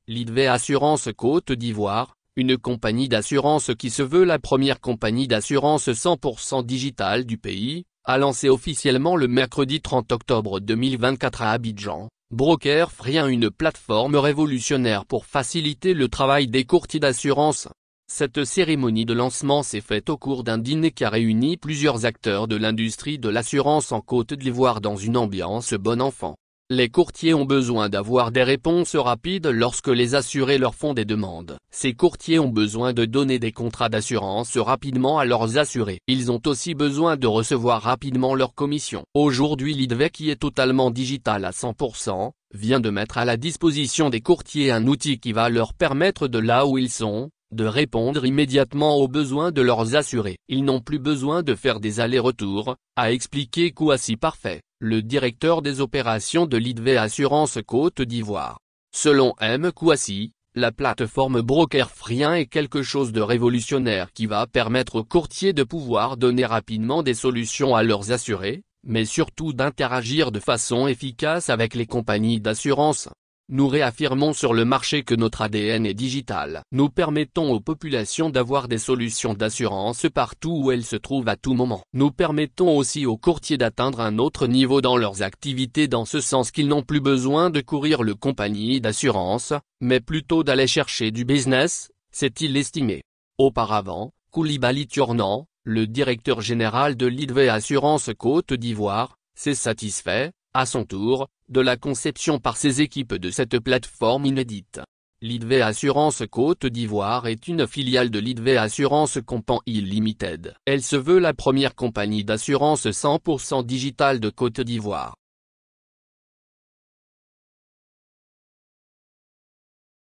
Lidvé Assurance Côte d'Ivoire, une compagnie d'assurance qui se veut la première compagnie d'assurance 100% digitale du pays, a lancé officiellement le mercredi 30 octobre 2024 à Abidjan, Broker Frien, une plateforme révolutionnaire pour faciliter le travail des courtiers d'assurance. Cette cérémonie de lancement s'est faite au cours d'un dîner qui a réuni plusieurs acteurs de l'industrie de l'assurance en Côte d'Ivoire dans une ambiance bon enfant. Les courtiers ont besoin d'avoir des réponses rapides lorsque les assurés leur font des demandes. Ces courtiers ont besoin de donner des contrats d'assurance rapidement à leurs assurés. Ils ont aussi besoin de recevoir rapidement leurs commissions. Aujourd'hui, Lidvé, qui est totalement digital à 100%, vient de mettre à la disposition des courtiers un outil qui va leur permettre, de là où ils sont, de répondre immédiatement aux besoins de leurs assurés. Ils n'ont plus besoin de faire des allers-retours, a expliqué Kouassi Parfait, le directeur des opérations de Lidvé Assurance Côte d'Ivoire. Selon M. Kouassi, la plateforme Broker Frien est quelque chose de révolutionnaire qui va permettre aux courtiers de pouvoir donner rapidement des solutions à leurs assurés, mais surtout d'interagir de façon efficace avec les compagnies d'assurance. Nous réaffirmons sur le marché que notre ADN est digital. Nous permettons aux populations d'avoir des solutions d'assurance partout où elles se trouvent à tout moment. Nous permettons aussi aux courtiers d'atteindre un autre niveau dans leurs activités, dans ce sens qu'ils n'ont plus besoin de courir le compagnie d'assurance, mais plutôt d'aller chercher du business, s'est-il estimé. Auparavant, Koulibaly Turnan, le directeur général de Lidvé Assurance Côte d'Ivoire, s'est satisfait, à son tour, de la conception par ses équipes de cette plateforme inédite. Lidvé Assurance Côte d'Ivoire est une filiale de Lidvé Assurance Compagnie Limited. Elle se veut la première compagnie d'assurance 100% digitale de Côte d'Ivoire.